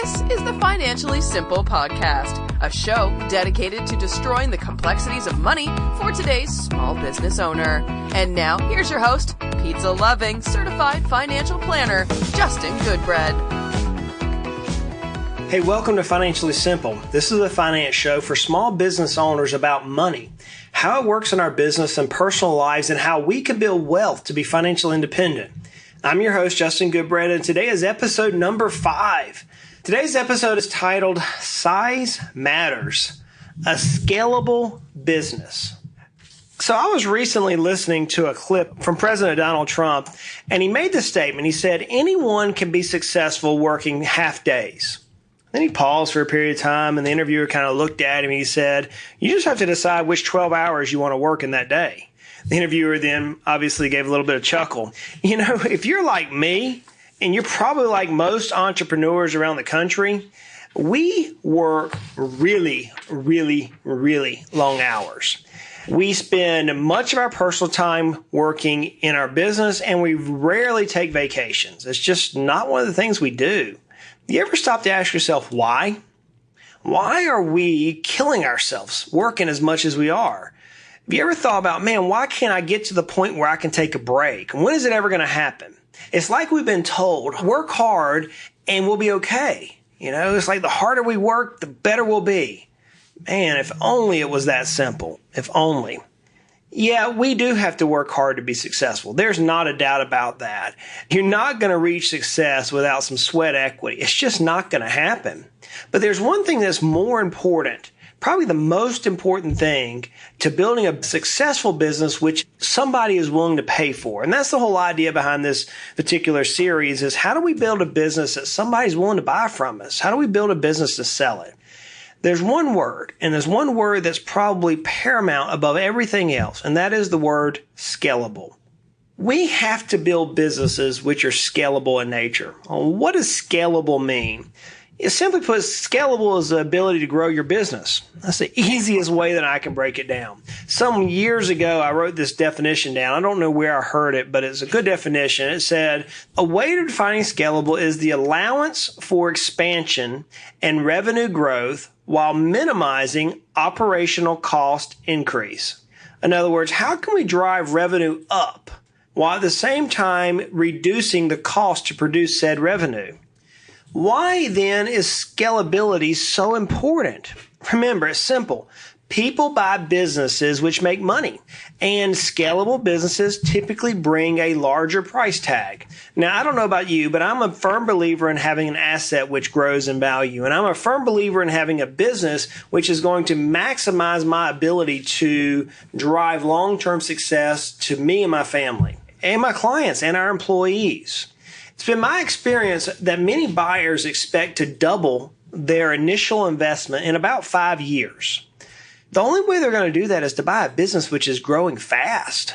This is the Financially Simple Podcast, a show dedicated to destroying the complexities of money for today's small business owner. And now, here's your host, pizza-loving, certified financial planner, Justin Goodbread. Hey, welcome to Financially Simple. This is a finance show for small business owners about money, how it works in our business and personal lives, and how we can build wealth to be financially independent. I'm your host, Justin Goodbread, and today is episode number 5. Today's episode is titled Size Matters, a Scalable Business. So I was recently listening to a clip from President Donald Trump, and he made this statement. He said, anyone can be successful working half days. Then he paused for a period of time, and the interviewer kind of looked at him, and he said, you just have to decide which 12 hours you want to work in that day. The interviewer then obviously gave a little bit of chuckle. You know, if you're like me, and you're probably like most entrepreneurs around the country, we work really long hours. We spend much of our personal time working in our business, and we rarely take vacations. It's just not one of the things we do. You ever stop to ask yourself why? Why are we killing ourselves working as much as we are? Have you ever thought about, man, why can't I get to the point where I can take a break? When is it ever going to happen? It's like we've been told, work hard and we'll be okay. You know, it's like the harder we work, the better we'll be. Man, if only it was that simple. If only. Yeah, we do have to work hard to be successful. There's not a doubt about that. You're not going to reach success without some sweat equity. It's just not going to happen. But there's one thing that's more important, probably the most important thing to building a successful business, which somebody is willing to pay for. And that's the whole idea behind this particular series is how do we build a business that somebody's willing to buy from us? How do we build a business to sell it? There's one word, and there's one word that's probably paramount above everything else, and that is the word scalable. We have to build businesses which are scalable in nature. Well, what does scalable mean? Simply put, scalable is the ability to grow your business. That's the easiest way that I can break it down. Some years ago, I wrote this definition down. I don't know where I heard it, but it's a good definition. It said, a way to defining scalable is the allowance for expansion and revenue growth while minimizing operational cost increase. In other words, how can we drive revenue up while at the same time reducing the cost to produce said revenue? Why then is scalability so important? Remember, it's simple. People buy businesses which make money, and scalable businesses typically bring a larger price tag. Now, I don't know about you, but I'm a firm believer in having an asset which grows in value, and I'm a firm believer in having a business which is going to maximize my ability to drive long-term success to me and my family, and my clients, and our employees. It's been my experience that many buyers expect to double their initial investment in about 5 years. The only way they're going to do that is to buy a business which is growing fast.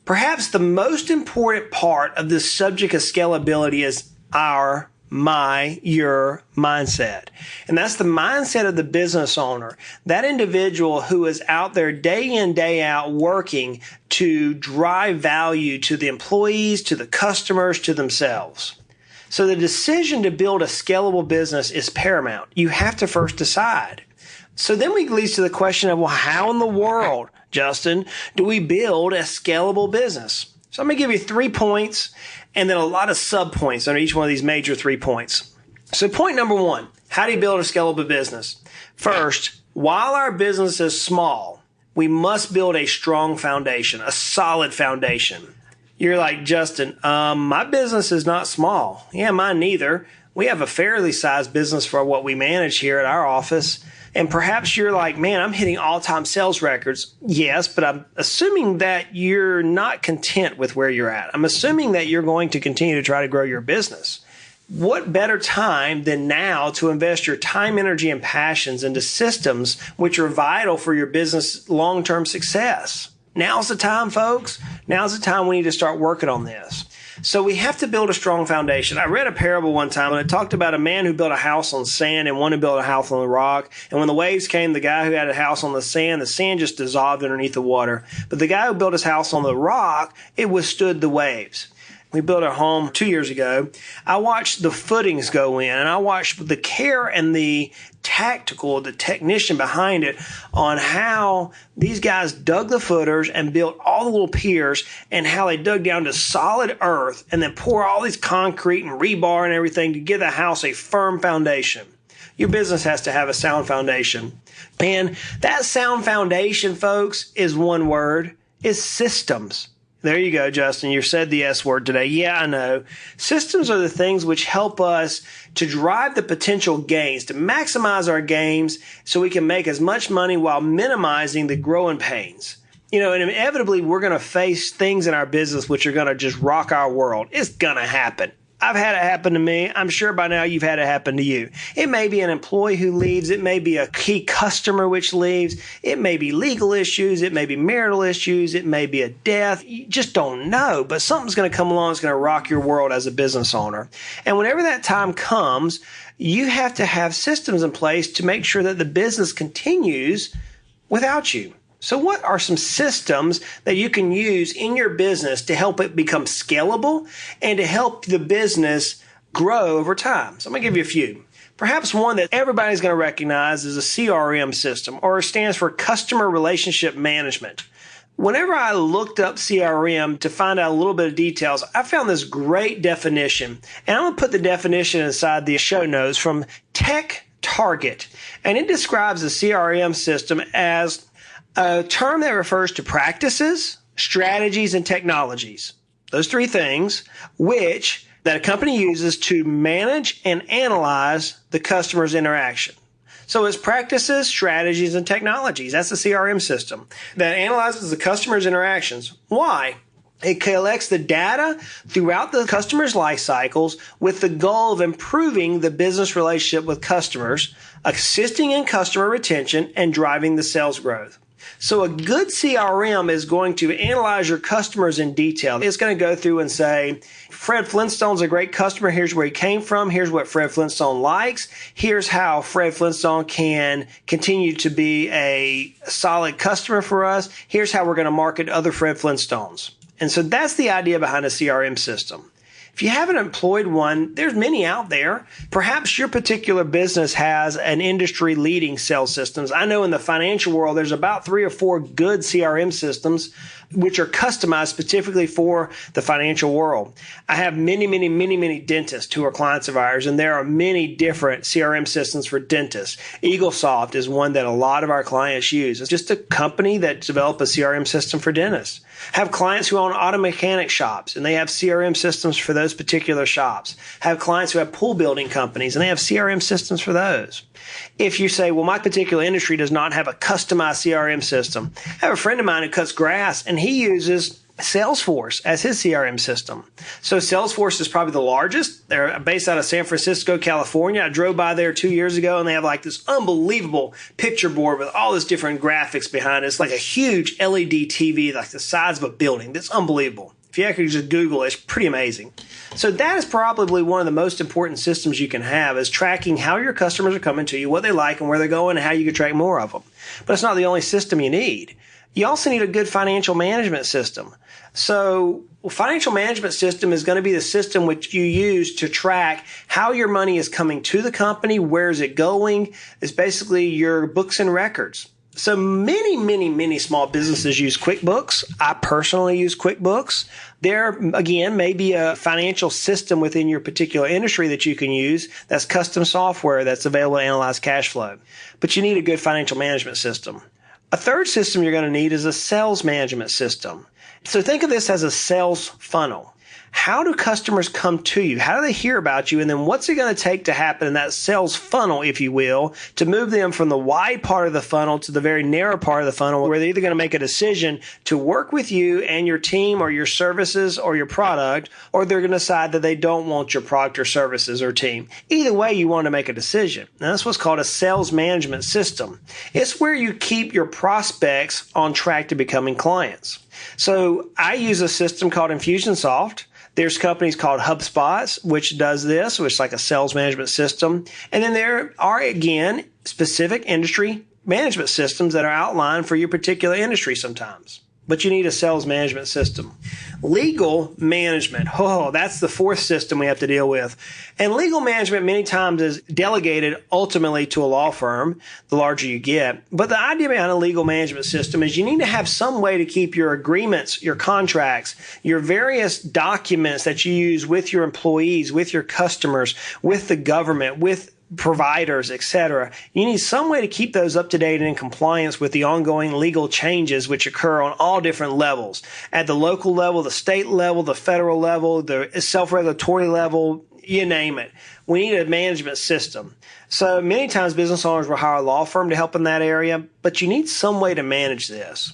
Perhaps the most important part of this subject of scalability is your mindset. And that's the mindset of the business owner, that individual who is out there day in, day out working to drive value to the employees, to the customers, to themselves. So the decision to build a scalable business is paramount. You have to first decide. So then we lead to the question of, well, how in the world, Justin, do we build a scalable business? So I'm going to give you 3 points and then a lot of sub-points on each one of these major 3 points. So point number 1, how do you build a scalable business? First, while our business is small, we must build a strong foundation, a solid foundation. You're like, Justin, my business is not small. Yeah, mine neither. We have a fairly sized business for what we manage here at our office. And perhaps you're like, man, I'm hitting all-time sales records. Yes, but I'm assuming that you're not content with where you're at. I'm assuming that you're going to continue to try to grow your business. What better time than now to invest your time, energy, and passions into systems which are vital for your business long-term success? Now's the time, folks. Now's the time we need to start working on this. So we have to build a strong foundation. I read a parable one time, and it talked about a man who built a house on sand and one who built a house on the rock. And when the waves came, the guy who had a house on the sand just dissolved underneath the water. But the guy who built his house on the rock, it withstood the waves. We built a home 2 years ago. I watched the footings go in, and I watched the care and the technician behind it on how these guys dug the footers and built all the little piers, and how they dug down to solid earth and then pour all these concrete and rebar and everything to give the house a firm foundation. Your business has to have a sound foundation. And that sound foundation, folks, is one word. It's systems. There you go, Justin. You said the S word today. Yeah, I know. Systems are the things which help us to drive the potential gains, to maximize our gains so we can make as much money while minimizing the growing pains. And inevitably, we're going to face things in our business which are going to just rock our world. It's going to happen. I've had it happen to me. I'm sure by now you've had it happen to you. It may be an employee who leaves. It may be a key customer which leaves. It may be legal issues. It may be marital issues. It may be a death. You just don't know. But something's going to come along that's going to rock your world as a business owner. And whenever that time comes, you have to have systems in place to make sure that the business continues without you. So what are some systems that you can use in your business to help it become scalable and to help the business grow over time? So I'm going to give you a few. Perhaps one that everybody's going to recognize is a CRM system, or it stands for Customer Relationship Management. Whenever I looked up CRM to find out a little bit of details, I found this great definition. And I'm going to put the definition inside the show notes from Tech Target. And it describes the CRM system as a term that refers to practices, strategies, and technologies. Those three things that a company uses to manage and analyze the customer's interaction. So it's practices, strategies, and technologies. That's the CRM system that analyzes the customer's interactions. Why? It collects the data throughout the customer's life cycles with the goal of improving the business relationship with customers, assisting in customer retention, and driving the sales growth. So a good CRM is going to analyze your customers in detail. It's going to go through and say, Fred Flintstone's a great customer. Here's where he came from. Here's what Fred Flintstone likes. Here's how Fred Flintstone can continue to be a solid customer for us. Here's how we're going to market other Fred Flintstones. And so that's the idea behind a CRM system. If you haven't employed one, there's many out there. Perhaps your particular business has an industry-leading sales systems. I know in the financial world, there's about 3 or 4 good CRM systems which are customized specifically for the financial world. I have many dentists who are clients of ours, and there are many different CRM systems for dentists. EagleSoft is one that a lot of our clients use. It's just a company that developed a CRM system for dentists. I have clients who own auto mechanic shops, and they have CRM systems for those particular shops. I have clients who have pool building companies, and they have CRM systems for those. If you say, well, my particular industry does not have a customized CRM system, I have a friend of mine who cuts grass, and he uses Salesforce as his CRM system. So Salesforce is probably the largest. They're based out of San Francisco, California. I drove by there 2 years ago, and they have like this unbelievable picture board with all this different graphics behind it. It's like a huge LED TV, like the size of a building. That's unbelievable. If you actually just Google it, it's pretty amazing. So that is probably one of the most important systems you can have, is tracking how your customers are coming to you, what they like, and where they're going, and how you can track more of them. But it's not the only system you need. You also need a good financial management system. So financial management system is going to be the system which you use to track how your money is coming to the company, where is it going. It's basically your books and records. So many small businesses use QuickBooks. I personally use QuickBooks. There, again, may be a financial system within your particular industry that you can use that's custom software that's available to analyze cash flow. But you need a good financial management system. A third system you're going to need is a sales management system. So think of this as a sales funnel. How do customers come to you? How do they hear about you? And then what's it going to take to happen in that sales funnel, if you will, to move them from the wide part of the funnel to the very narrow part of the funnel, where they're either going to make a decision to work with you and your team or your services or your product, or they're going to decide that they don't want your product or services or team. Either way, you want to make a decision. Now, that's what's called a sales management system. It's where you keep your prospects on track to becoming clients. So I use a system called Infusionsoft. There's companies called HubSpot, which does this, which is like a sales management system. And then there are, again, specific industry management systems that are outlined for your particular industry sometimes. but you need a sales management system. Legal management. Oh, that's the fourth system we have to deal with. And legal management many times is delegated ultimately to a law firm, the larger you get. But the idea behind a legal management system is you need to have some way to keep your agreements, your contracts, your various documents that you use with your employees, with your customers, with the government, with providers, etc. You need some way to keep those up to date and in compliance with the ongoing legal changes which occur on all different levels. At the local level, the state level, the federal level, the self-regulatory level, you name it. We need a management system. So many times business owners will hire a law firm to help in that area, but you need some way to manage this.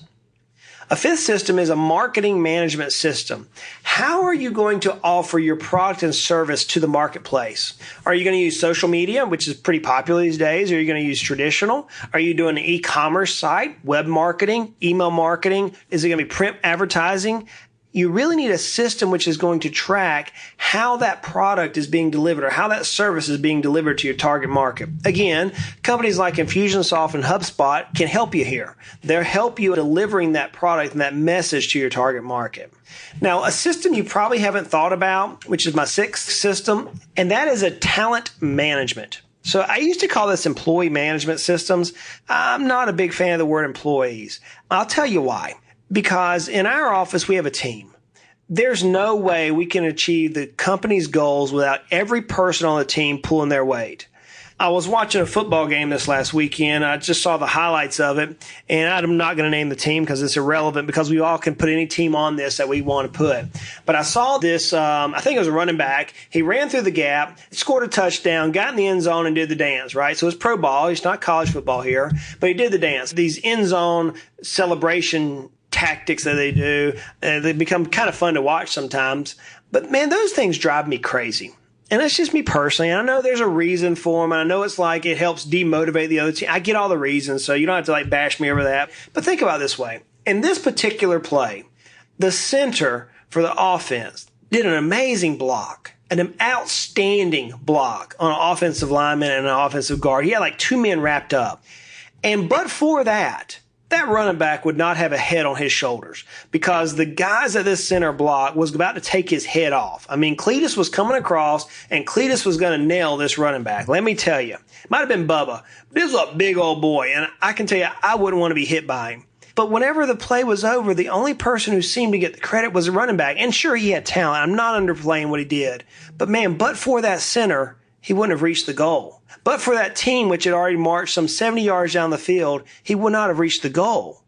A fifth system is a marketing management system. How are you going to offer your product and service to the marketplace? Are you going to use social media, which is pretty popular these days? Are you going to use traditional? Are you doing an e-commerce site, web marketing, email marketing? Is it going to be print advertising? You really need a system which is going to track how that product is being delivered or how that service is being delivered to your target market. Again, companies like Infusionsoft and HubSpot can help you here. They'll help you delivering that product and that message to your target market. Now, a system you probably haven't thought about, which is my sixth system, and that is a talent management. So I used to call this employee management systems. I'm not a big fan of the word employees. I'll tell you why. Because in our office, we have a team. There's no way we can achieve the company's goals without every person on the team pulling their weight. I was watching a football game this last weekend. I just saw the highlights of it, and I'm not going to name the team because it's irrelevant because we all can put any team on this that we want to put. But I saw this, I think it was a running back. He ran through the gap, scored a touchdown, got in the end zone and did the dance, right? So it's pro ball. It's not college football here, but he did the dance. These end zone celebration tactics that they do, they become kind of fun to watch sometimes. But man, those things drive me crazy. And that's just me personally. I know there's a reason for them. And I know it's like it helps demotivate the other team. I get all the reasons, so you don't have to like bash me over that. But think about it this way. In this particular play, the center for the offense did an amazing block, an outstanding block on an offensive lineman and an offensive guard. He had like two men wrapped up. And but for that running back would not have a head on his shoulders because the guys at this center block was about to take his head off. I mean, Cletus was coming across and Cletus was going to nail this running back. Let me tell you, might have been Bubba. This was a big old boy, and I can tell you, I wouldn't want to be hit by him. But whenever the play was over, the only person who seemed to get the credit was the running back. And sure, he had talent. I'm not underplaying what he did. But man, but for that center, he wouldn't have reached the goal. But for that team, which had already marched some 70 yards down the field, he would not have reached the goal.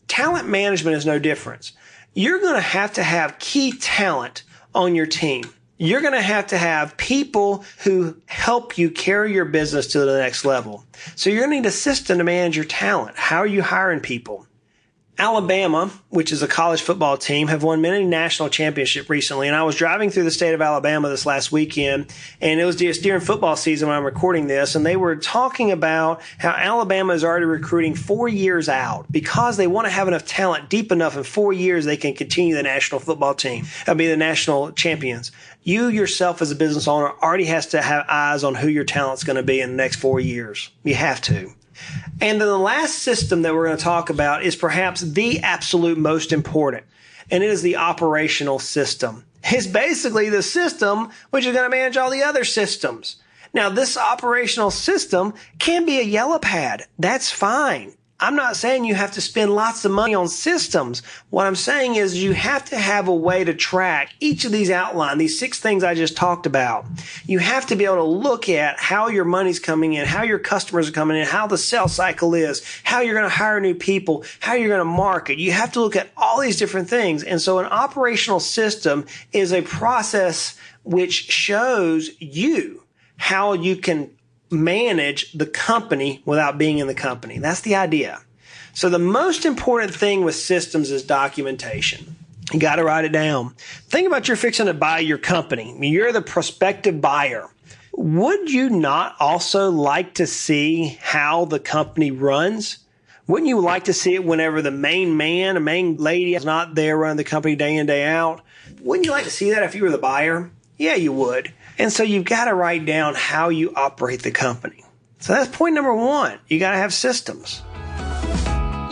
Talent management is no different. You're going to have key talent on your team. You're going to have people who help you carry your business to the next level. So you're going to need a system to manage your talent. How are you hiring people? Alabama, which is a college football team, have won many national championships recently. And I was driving through the state of Alabama this last weekend, and it was just during football season when I'm recording this, and they were talking about how Alabama is already recruiting 4 years out because they want to have enough talent deep enough in 4 years they can continue the national football team and be the national champions. You yourself as a business owner already has to have eyes on who your talent's going to be in the next 4 years. You have to. And then the last system that we're going to talk about is perhaps the absolute most important, and it is the operational system. It's basically the system which is going to manage all the other systems. Now, this operational system can be a yellow pad. That's fine. I'm not saying you have to spend lots of money on systems. What I'm saying is you have to have a way to track each of these outline, these 6 things I just talked about. You have to be able to look at how your money's coming in, how your customers are coming in, how the sales cycle is, how you're going to hire new people, how you're going to market. You have to look at all these different things. And so an operational system is a process which shows you how you can manage the company without being in the company. That's the idea. So the most important thing with systems is documentation. You got to write it down. Think about you're fixing to buy your company. You're the prospective buyer. Would you not also like to see how the company runs? Wouldn't you like to see it whenever the main man or main lady is not there running the company day in, day out? Wouldn't you like to see that if you were the buyer? Yeah, you would. And so you've got to write down how you operate the company. So that's point number 1. You got to have systems.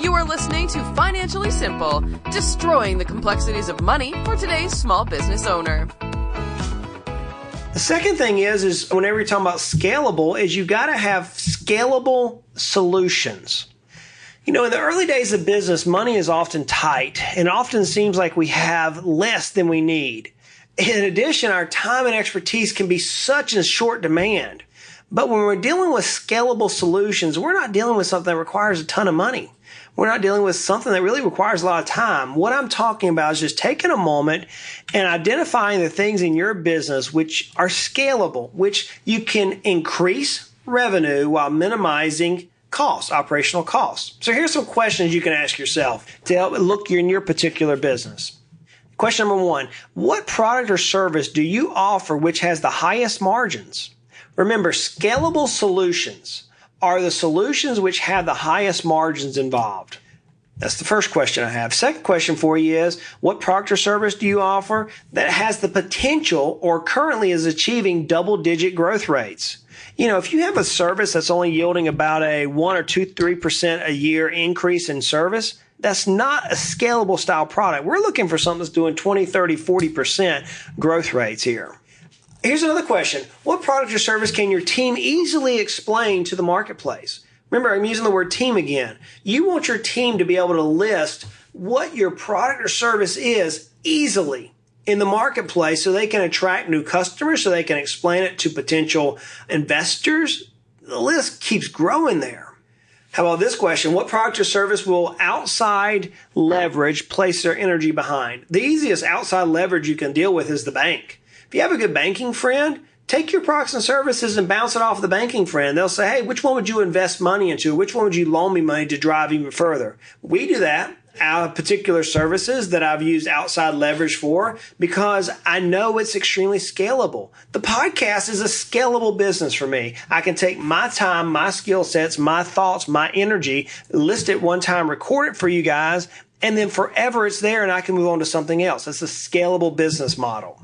You are listening to Financially Simple, destroying the complexities of money for today's small business owner. The second thing is whenever you're talking about scalable, is you got to have scalable solutions. You know, in the early days of business, money is often tight and often seems like we have less than we need. In addition, our time and expertise can be such in short demand. But when we're dealing with scalable solutions, we're not dealing with something that requires a ton of money. We're not dealing with something that really requires a lot of time. What I'm talking about is just taking a moment and identifying the things in your business which are scalable, which you can increase revenue while minimizing costs, operational costs. So here's some questions you can ask yourself to help look in your particular business. Question number one, what product or service do you offer which has the highest margins? Remember, scalable solutions are the solutions which have the highest margins involved. That's the first question I have. Second question for you is, what product or service do you offer that has the potential or currently is achieving double-digit growth rates? You know, if you have a service that's only yielding about a 1 or 2, 3% a year increase in service, that's not a scalable style product. We're looking for something that's doing 20, 30, 40% growth rates here. Here's another question. What product or service can your team easily explain to the marketplace? Remember, I'm using the word team again. You want your team to be able to list what your product or service is easily in the marketplace so they can attract new customers, so they can explain it to potential investors. The list keeps growing there. How about this question? What product or service will outside leverage place their energy behind? The easiest outside leverage you can deal with is the bank. If you have a good banking friend, take your products and services and bounce it off the banking friend. They'll say, hey, which one would you invest money into? Which one would you loan me money to drive even further? We do that. Our particular services that I've used outside leverage for because I know it's extremely scalable. The podcast is a scalable business for me. I can take my time, my skill sets, my thoughts, my energy, list it one time, record it for you guys, and then forever it's there and I can move on to something else. That's a scalable business model.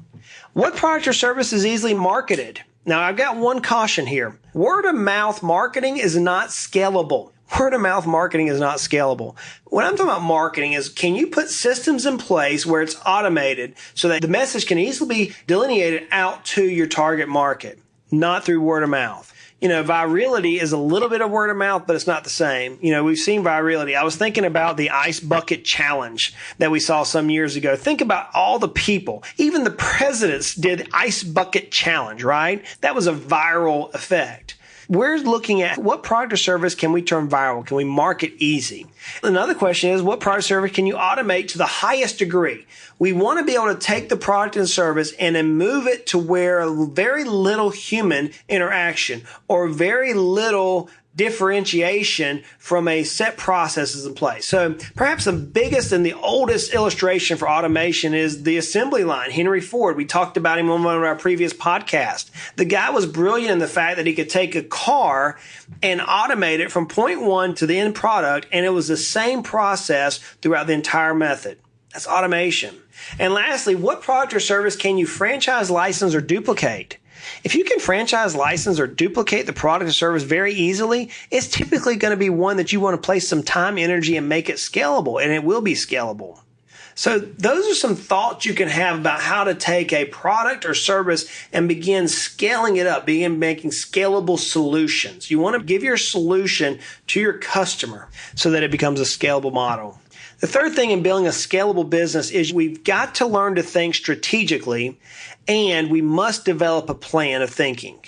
What product or service is easily marketed? Now, I've got one caution here. Word of mouth marketing is not scalable. Word of mouth marketing is not scalable. What I'm talking about marketing is, can you put systems in place where it's automated so that the message can easily be delineated out to your target market, not through word of mouth? You know, virality is a little bit of word of mouth, but it's not the same. You know, we've seen virality. I was thinking about the ice bucket challenge that we saw some years ago. Think about all the people. Even the presidents did ice bucket challenge, right? That was a viral effect. We're looking at what product or service can we turn viral? Can we market easy? Another question is, what product or service can you automate to the highest degree? We want to be able to take the product and service and then move it to where very little human interaction or very little differentiation from a set process is in place. So perhaps the biggest and the oldest illustration for automation is the assembly line. Henry Ford, we talked about him on one of our previous podcasts. The guy was brilliant in the fact that he could take a car and automate it from point one to the end product, and it was the same process throughout the entire method. That's automation. And lastly, what product or service can you franchise, license, or duplicate? If you can franchise, license, or duplicate the product or service very easily, it's typically going to be one that you want to place some time, energy, and make it scalable, and it will be scalable. So those are some thoughts you can have about how to take a product or service and begin scaling it up, begin making scalable solutions. You want to give your solution to your customer so that it becomes a scalable model. The third thing in building a scalable business is we've got to learn to think strategically, and we must develop a plan of thinking.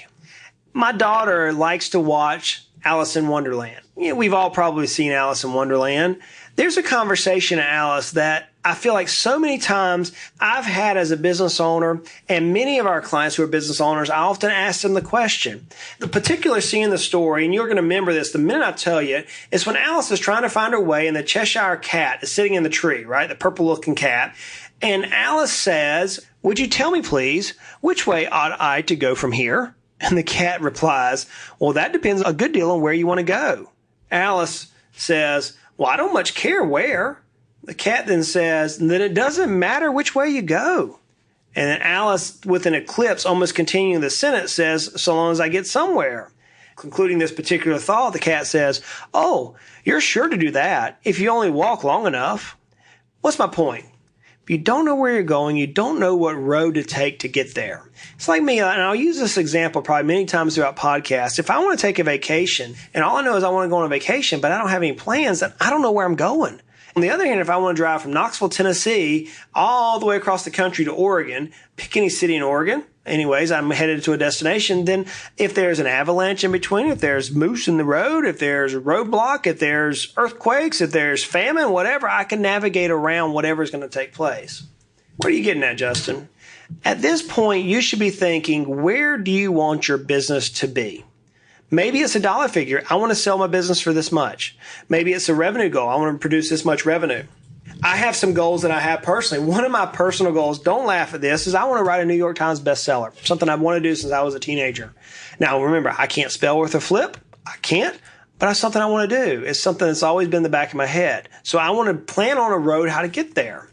My daughter likes to watch Alice in Wonderland. You know, we've all probably seen Alice in Wonderland. There's a conversation at Alice that I feel like so many times I've had as a business owner, and many of our clients who are business owners, I often ask them the question. The particular scene in the story, and you're going to remember this the minute I tell you, is when Alice is trying to find her way and the Cheshire Cat is sitting in the tree, right? The purple-looking cat. And Alice says, "Would you tell me, please, which way ought I to go from here?" And the cat replies, "Well, that depends a good deal on where you want to go." Alice says, "Well, I don't much care where." The cat then says, "Then it doesn't matter which way you go." And then Alice, with an ellipse, almost continuing the sentence, says, "So long as I get somewhere." Concluding this particular thought, the cat says, "Oh, you're sure to do that if you only walk long enough." What's my point? If you don't know where you're going, you don't know what road to take to get there. It's like me, and I'll use this example probably many times throughout podcasts. If I want to take a vacation, and all I know is I want to go on a vacation, but I don't have any plans, then I don't know where I'm going. On the other hand, if I want to drive from Knoxville, Tennessee, all the way across the country to Oregon, pick any city in Oregon, anyways, I'm headed to a destination, then if there's an avalanche in between, if there's moose in the road, if there's a roadblock, if there's earthquakes, if there's famine, whatever, I can navigate around whatever's going to take place. What are you getting at, Justin? At this point, you should be thinking, where do you want your business to be? Maybe it's a dollar figure. I want to sell my business for this much. Maybe it's a revenue goal. I want to produce this much revenue. I have some goals that I have personally. One of my personal goals, don't laugh at this, is I want to write a New York Times bestseller, something I've wanted to do since I was a teenager. Now, remember, I can't spell worth a flip. I can't, but it's something I want to do. It's something that's always been in the back of my head. So I want to plan on a road how to get there.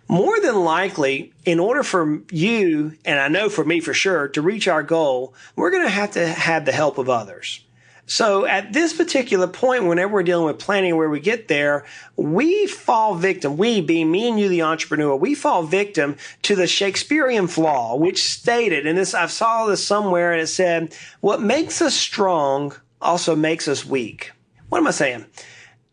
More than likely, in order for you, and I know for me for sure, to reach our goal, we're going to have the help of others. So at this particular point, whenever we're dealing with planning where we get there, we fall victim, we being me and you, the entrepreneur, we fall victim to the Shakespearean flaw, which stated, and this I saw this somewhere, and it said, what makes us strong also makes us weak. What am I saying?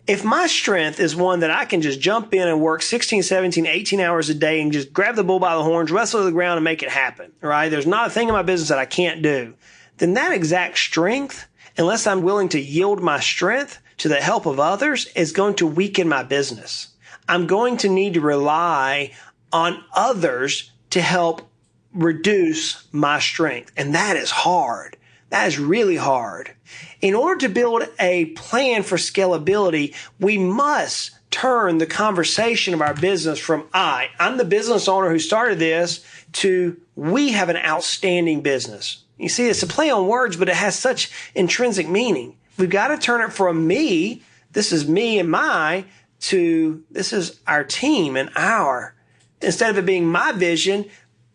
If my strength is one that I can just jump in and work 16, 17, 18 hours a day and just grab the bull by the horns, wrestle to the ground and make it happen, right? There's not a thing in my business that I can't do. Then that exact strength, unless I'm willing to yield my strength to the help of others, is going to weaken my business. I'm going to need to rely on others to help reduce my strength. And that is hard. That is really hard. In order to build a plan for scalability, we must turn the conversation of our business from I'm the business owner who started this, to we have an outstanding business. You see, it's a play on words, but it has such intrinsic meaning. We've got to turn it from me, this is me and my, to this is our team and our. Instead of it being my vision,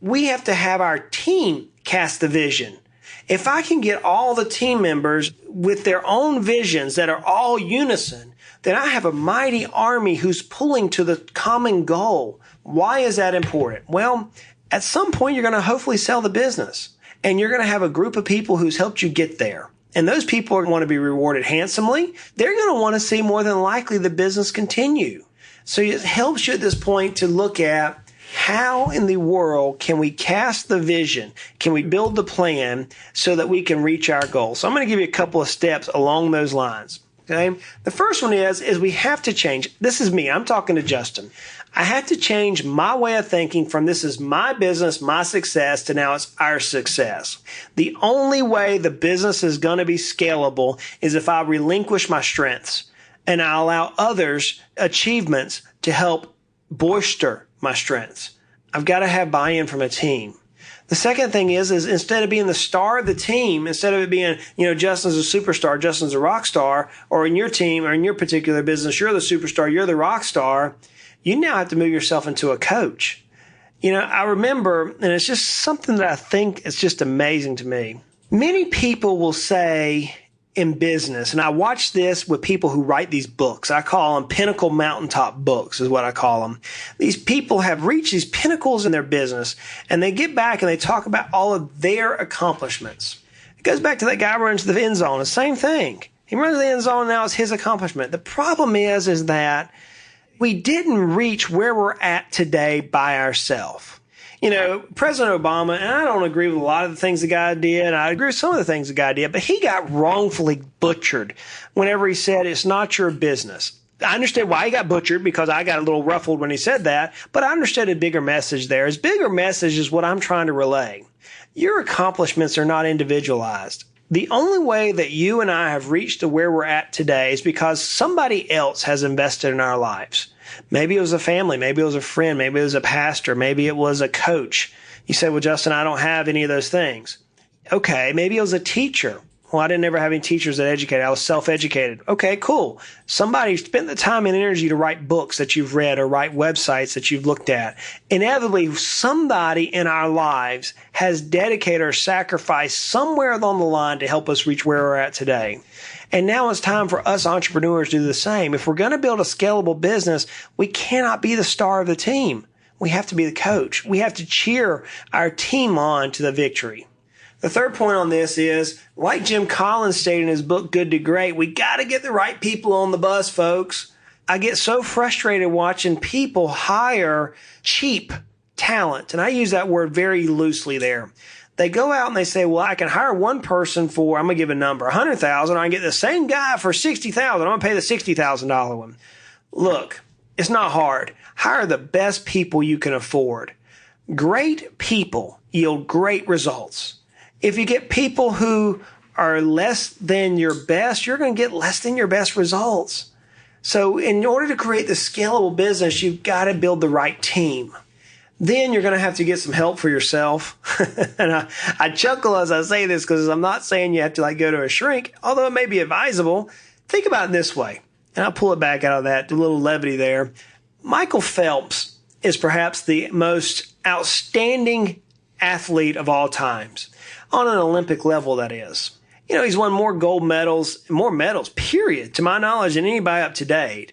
we have to have our team cast the vision. If I can get all the team members with their own visions that are all unison, then I have a mighty army who's pulling to the common goal. Why is that important? Well, at some point, you're going to hopefully sell the business, and you're going to have a group of people who's helped you get there. And those people are going to be rewarded handsomely. They're going to want to see more than likely the business continue. So it helps you at this point to look at, how in the world can we cast the vision? Can we build the plan so that we can reach our goal? So I'm going to give you a couple of steps along those lines. Okay. The first one is we have to change. This is me. I'm talking to Justin. I have to change my way of thinking from this is my business, my success, to now it's our success. The only way the business is going to be scalable is if I relinquish my strengths and I allow others' achievements to help bolster my strengths. I've got to have buy-in from a team. The second thing is instead of being the star of the team, instead of it being, Justin's a superstar, Justin's a rock star, or in your team or in your particular business, you're the superstar, you're the rock star, you now have to move yourself into a coach. I remember, and it's just something that I think is just amazing to me. Many people will say in business, and I watch this with people who write these books. I call them pinnacle mountaintop books is what I call them. These people have reached these pinnacles in their business, and they get back and they talk about all of their accomplishments. It goes back to that guy who runs the end zone. The same thing. He runs the end zone, and now it's his accomplishment. The problem is that we didn't reach where we're at today by ourselves. President Obama, and I don't agree with a lot of the things the guy did, and I agree with some of the things the guy did, but he got wrongfully butchered whenever he said it's not your business. I understand why he got butchered, because I got a little ruffled when he said that, but I understood a bigger message there. His bigger message is what I'm trying to relay. Your accomplishments are not individualized. The only way that you and I have reached to where we're at today is because somebody else has invested in our lives. Maybe it was a family, maybe it was a friend, maybe it was a pastor, maybe it was a coach. You say, well, Justin, I don't have any of those things. Okay, maybe it was a teacher. Well, I didn't ever have any teachers that educated. I was self-educated. Okay, cool. Somebody spent the time and energy to write books that you've read or write websites that you've looked at. Inevitably, somebody in our lives has dedicated or sacrificed somewhere along the line to help us reach where we're at today. And now it's time for us entrepreneurs to do the same. If we're going to build a scalable business, we cannot be the star of the team. We have to be the coach. We have to cheer our team on to the victory. The third point on this is, like Jim Collins stated in his book, Good to Great, we got to get the right people on the bus, folks. I get so frustrated watching people hire cheap talent. And I use that word very loosely there. They go out and they say, well, I can hire one person for, I'm going to give a number, $100,000. I can get the same guy for $60,000. I'm going to pay the $60,000 one. Look, it's not hard. Hire the best people you can afford. Great people yield great results. If you get people who are less than your best, you're going to get less than your best results. So in order to create the scalable business, you've got to build the right team. Then you're going to have to get some help for yourself. And I chuckle as I say this because I'm not saying you have to go to a shrink, although it may be advisable. Think about it this way, and I'll pull it back out of that, a little levity there. Michael Phelps is perhaps the most outstanding athlete of all times. On an Olympic level, that is. You know, he's won more gold medals, period, to my knowledge, than anybody up to date.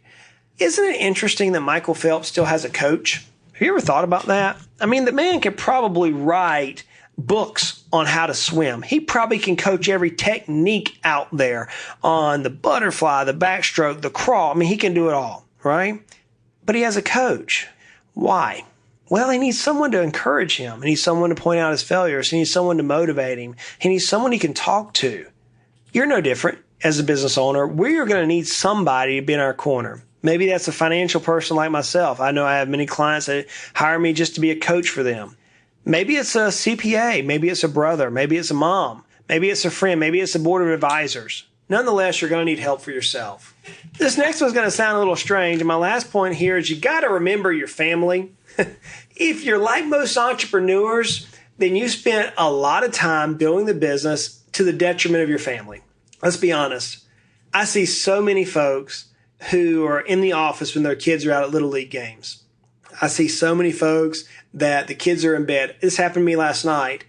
Isn't it interesting that Michael Phelps still has a coach? Have you ever thought about that? I mean, the man could probably write books on how to swim. He probably can coach every technique out there on the butterfly, the backstroke, the crawl. I mean, he can do it all, right? But he has a coach. Why? Well, he needs someone to encourage him. He needs someone to point out his failures. He needs someone to motivate him. He needs someone he can talk to. You're no different as a business owner. We're going to need somebody to be in our corner. Maybe that's a financial person like myself. I know I have many clients that hire me just to be a coach for them. Maybe it's a CPA. Maybe it's a brother. Maybe it's a mom. Maybe it's a friend. Maybe it's a board of advisors. Nonetheless, you're going to need help for yourself. This next one's going to sound a little strange. And my last point here is you got to remember your family. If you're like most entrepreneurs, then you spent a lot of time building the business to the detriment of your family. Let's be honest. I see so many folks who are in the office when their kids are out at Little League games. I see so many folks that the kids are in bed. This happened to me last night.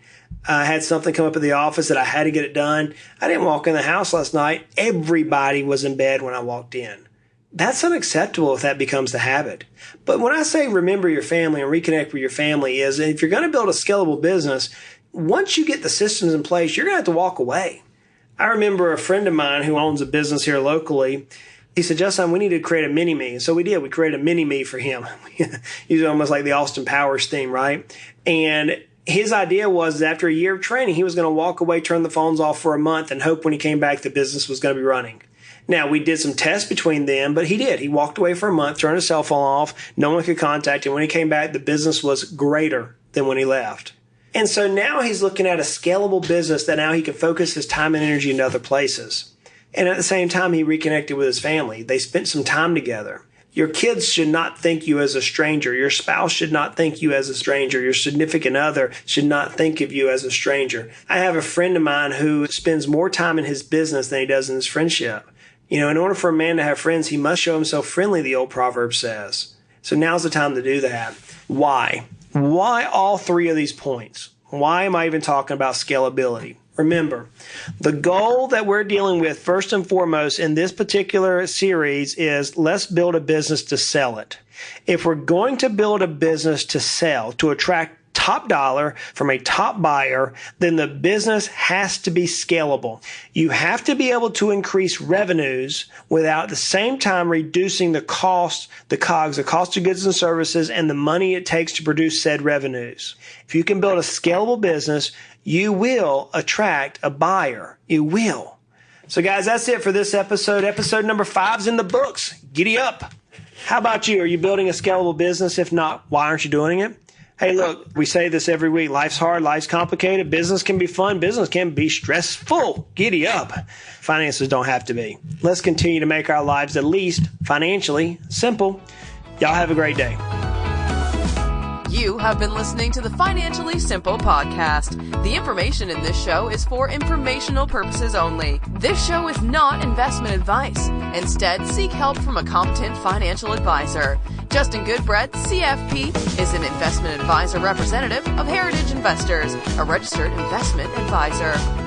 I had something come up at the office that I had to get it done. I didn't walk in the house last night. Everybody was in bed when I walked in. That's unacceptable if that becomes the habit. But when I say remember your family and reconnect with your family is if you're going to build a scalable business, once you get the systems in place, you're going to have to walk away. I remember a friend of mine who owns a business here locally. He said, Justin, we need to create a mini-me. So we did. We created a mini-me for him. He's almost like the Austin Powers theme, right? And his idea was that after a year of training, he was going to walk away, turn the phones off for a month, and hope when he came back, the business was going to be running. Now, we did some tests between them, but he did. He walked away for a month, turned his cell phone off. No one could contact him. When he came back, the business was greater than when he left. And so now he's looking at a scalable business that now he can focus his time and energy into other places. And at the same time, he reconnected with his family. They spent some time together. Your kids should not think you as a stranger. Your spouse should not think you as a stranger. Your significant other should not think of you as a stranger. I have a friend of mine who spends more time in his business than he does in his friendship. You know, in order for a man to have friends, he must show himself friendly, the old proverb says. So now's the time to do that. Why? Why all three of these points? Why am I even talking about scalability? Remember, the goal that we're dealing with first and foremost in this particular series is let's build a business to sell it. If we're going to build a business to sell, to attract top dollar from a top buyer, then the business has to be scalable. You have to be able to increase revenues without at the same time reducing the cost, the COGS, the cost of goods and services, and the money it takes to produce said revenues. If you can build a scalable business, you will attract a buyer. You will. So guys, that's it for this episode. Episode number 5's in the books. Giddy up. How about you? Are you building a scalable business? If not, why aren't you doing it? Hey, look, we say this every week. Life's hard. Life's complicated. Business can be fun. Business can be stressful. Giddy up. Finances don't have to be. Let's continue to make our lives at least financially simple. Y'all have a great day. You have been listening to the Financially Simple podcast. The information in this show is for informational purposes only. This show is not investment advice. Instead, seek help from a competent financial advisor. Justin Goodbread, CFP, is an investment advisor representative of Heritage Investors, a registered investment advisor.